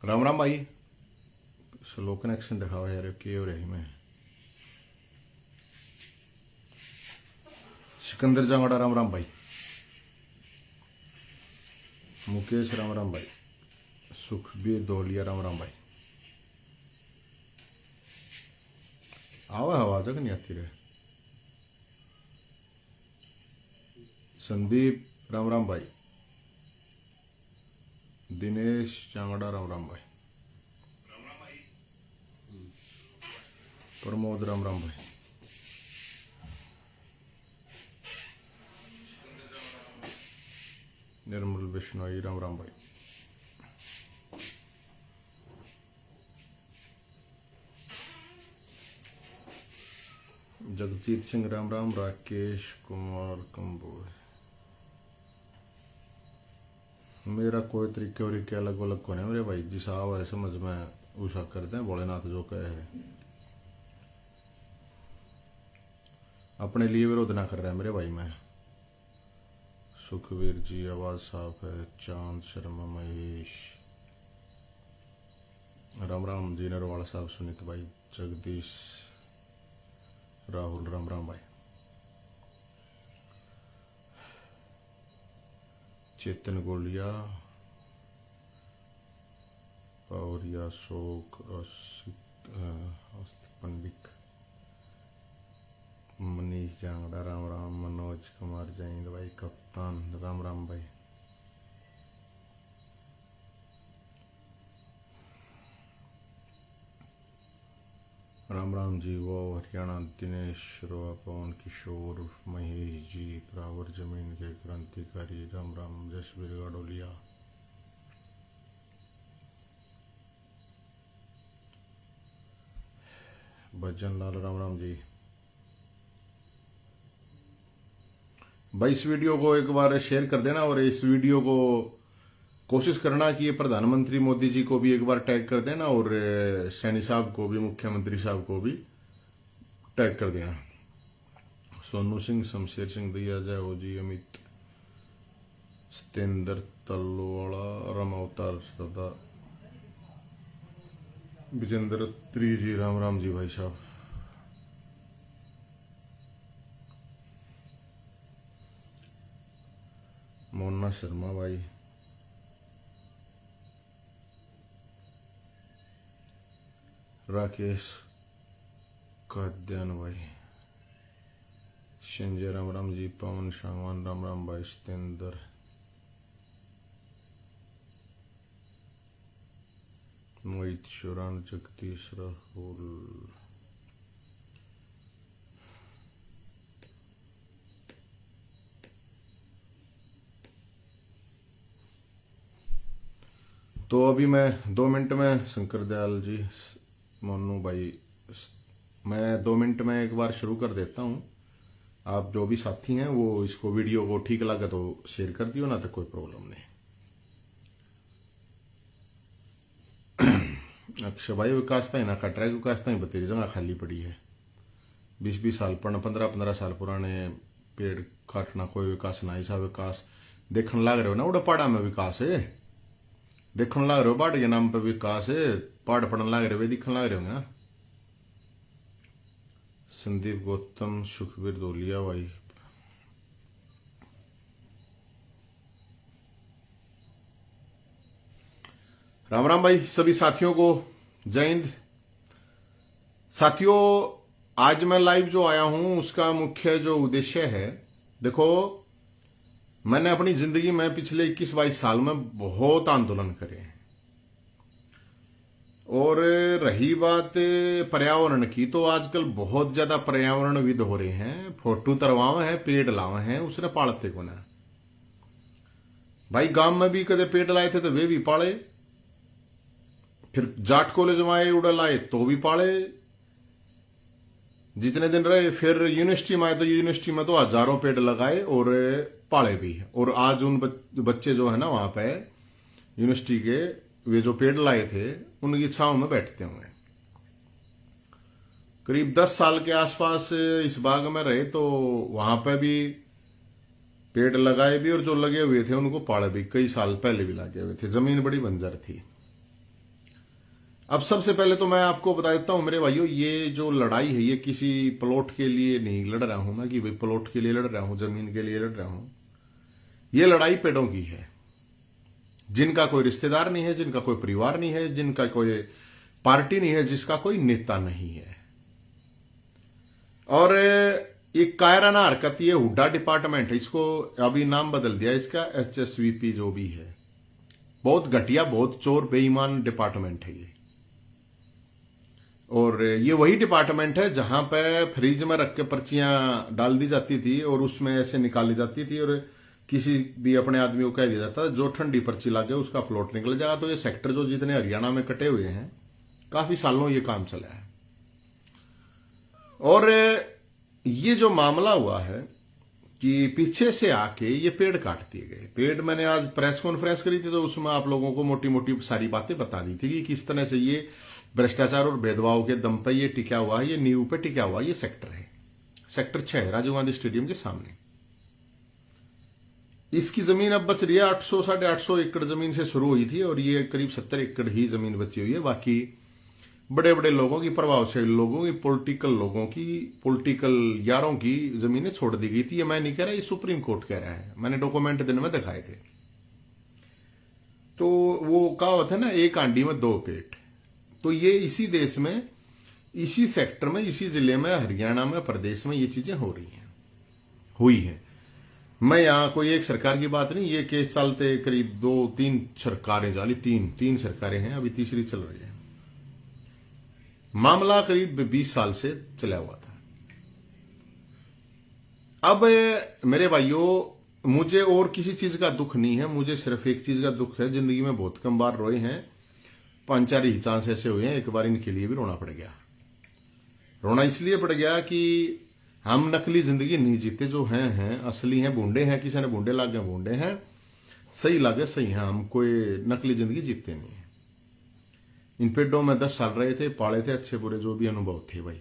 राम राम भाई। Slow connection दिखावा यार, के हो रही मैं सिकंदर जांगड़ा राम राम भाई, मुकेश राम राम भाई, सुखबीर दोलिया राम राम भाई। आवाज नहीं आती रहे। संदीप राम राम भाई, दिनेश जांगड़ा राम राम भाई, प्रमोद राम राम भाई, निर्मल बिश्नोई राम राम भाई, जगजीत सिंह राम राम, राकेश कुमार कंबोज। मेरा कोई तरीके और के अलग अलग को नहीं मेरे भाई, जिस आव है समझ में उषा कर दें। भोलेनाथ जो कहे है अपने लिए विरोध ना कर रहे हैं मेरे भाई। मैं सुखवीर जी आवाज साफ है। चांद शर्मा महेश राम राम जी, नरवाल साहब, सुनीत भाई, जगदीश राहुल राम राम भाई, चेतन गोलिया, पौरिया शोक, पंडित, मनीष जांगड़ा राम राम, मनोज कुमार जैन भाई, कप्तान राम राम भाई, राम राम जी। वो हरियाणा दिनेश रोआ, पवन किशोर, महेश जी, प्रावर जमीन के क्रांतिकारी राम राम, जसवीर गाडोलिया, भजन लाल राम राम जी। भाई इस वीडियो को एक बार शेयर कर देना और इस वीडियो को कोशिश करना कि ये प्रधानमंत्री मोदी जी को भी एक बार टैग कर देना और सैनी साहब को भी, मुख्यमंत्री साहब को भी टैग कर देना। सोनू सिंह, शमशेर सिंह दैया, जय हो जी, अमित, सतेंद्र तलवाड़ा, रमावतार सदा, विजेंद्र त्री जी राम राम जी भाई साहब, मोना शर्मा भाई, राकेश काद्यान भाई, संजय राम राम जी, पवन सांगवान राम राम भाई, सतेंद्र, मोहित शोरान, जगदीश राहुल, तो अभी मैं 2 मिनट में, शंकर दयाल जी, मोनू भाई, मैं 2 मिनट में एक बार शुरू कर देता हूं। आप जो भी साथी हैं वो इसको, वीडियो को ठीक लगे तो शेयर कर दियो, ना तो कोई प्रॉब्लम नहीं। अक्षय भाई विकास ही ना कट रहा है, विकास ही बतेरी जगह खाली पड़ी है। 20-20 साल, 15-15 साल पुराने पेड़ काटना, कोई विकास ना। ऐसा विकास देखने लग रहे हो ना, उड़ा पहाड़ा में विकास है, देखने लग रहे हो, पहाड़ के नाम पे विकास है, पहाड़ पड़ने लग रहे हो, दिखने लग रहे हो ना। संदीप गौतम, सुखबीर दोलिया भाई, राम राम भाई, सभी साथियों को जय हिंद। साथियों, आज मैं लाइव जो आया हूं उसका मुख्य जो उद्देश्य है, देखो मैंने अपनी जिंदगी में पिछले 21-22 साल में बहुत आंदोलन करे हैं, और रही बात पर्यावरण की, तो आजकल बहुत ज्यादा पर्यावरणविद हो रहे हैं, फोटो तरवावे हैं, पेड़ लावे हैं, उसने पालते को ना। भाई गांव में भी कदे पेड़ लाए थे तो वे भी पाले, फिर जाट कॉलेज में आए उड़ा लाए तो भी पाले, जितने दिन रहे, फिर यूनिवर्सिटी में आए तो यूनिवर्सिटी में तो हजारों पेड़ लगाए और पाले भी। और आज उन बच्चे जो है ना वहां पे यूनिवर्सिटी के, वे जो पेड़ लाए थे उनकी छांव में बैठते हुए करीब 10 साल के आसपास इस बाग में रहे, तो वहां पे भी पेड़ लगाए भी और जो लगे हुए थे उनको पाले भी। कई साल पहले भी लगे हुए थे, जमीन बड़ी बंजर थी। अब सबसे पहले तो मैं आपको बता देता हूं मेरे भाइयों, ये जो लड़ाई है ये किसी प्लॉट के लिए नहीं लड़ रहा हूं मैं कि भाई प्लॉट के लिए लड़ रहा हूं, जमीन के लिए लड़ रहा हूं। ये लड़ाई पेड़ों की है, जिनका कोई रिश्तेदार नहीं है, जिनका कोई परिवार नहीं है, जिनका कोई पार्टी नहीं है, जिसका कोई नेता नहीं है। और एक कायराना हरकत, ये हुड्डा डिपार्टमेंट है, इसको अभी नाम बदल दिया इसका, HSVP जो भी है। बहुत घटिया, बहुत चोर बेईमान डिपार्टमेंट है ये। और ये वही डिपार्टमेंट है जहां पे फ्रिज में रख के पर्चियां डाल दी जाती थी और उसमें ऐसे निकाली जाती थी, और किसी भी अपने आदमी को कह दिया जाता जो ठंडी पर्ची लागे उसका प्लॉट निकल जाएगा। तो ये सेक्टर जो जितने हरियाणा में कटे हुए हैं, काफी सालों ये काम चला है। और ये जो मामला हुआ है कि पीछे से आके ये पेड़ काट दिए गए। पेड़ मैंने आज प्रेस कॉन्फ्रेंस करी थी तो उसमें आप लोगों को मोटी मोटी सारी बातें बता दी थी कि किस तरह से ये भ्रष्टाचार और भेदभाव के दम पर ये टिका हुआ है, ये नींव पे टिका हुआ है। ये सेक्टर है, सेक्टर 6 राजीव गांधी स्टेडियम के सामने। इसकी जमीन अब बच रही है 800 850 एकड़ जमीन से शुरू हुई थी और ये करीब 70 एकड़ ही जमीन बची हुई है। बाकी बड़े बड़े लोगों की, प्रभावशाली लोगों की, पॉलिटिकल लोगों की, पॉलिटिकल यारों की जमीनें छोड़ दी गई थी। ये मैं नहीं कह रहा, ये सुप्रीम कोर्ट कह रहा है, मैंने डॉक्यूमेंट दिन में दिखाए थे। तो वो कहावत है ना, एक आंडी में 2 पेट। तो ये इसी देश में, इसी सेक्टर में, इसी जिले में, हरियाणा में, प्रदेश में ये चीजें हो रही हैं, हुई हैं। मैं यहां कोई एक सरकार की बात नहीं, ये केस चलते करीब 2-3 सरकारें जाली, तीन सरकारें हैं, अभी तीसरी चल रही है। मामला करीब 20 साल से चला हुआ था। अब मेरे भाइयों, मुझे और किसी चीज का दुख नहीं है, मुझे सिर्फ एक चीज का दुख है। जिंदगी में बहुत कम बार रोए हैं, 5-4 ही चांस ऐसे हुए हैं, एक बार इनके लिए भी रोना पड़ गया। रोना इसलिए पड़ गया कि हम नकली जिंदगी नहीं जीते, जो हैं असली हैं। बूंदे हैं, किसी ने बूंदे लागे बूंदे हैं, सही लागे सही हैं, हम कोई नकली जिंदगी जीते नहीं है। इन पेड़ों में 10 साल रहे थे, पाले थे, अच्छे बुरे जो भी अनुभव थे भाई।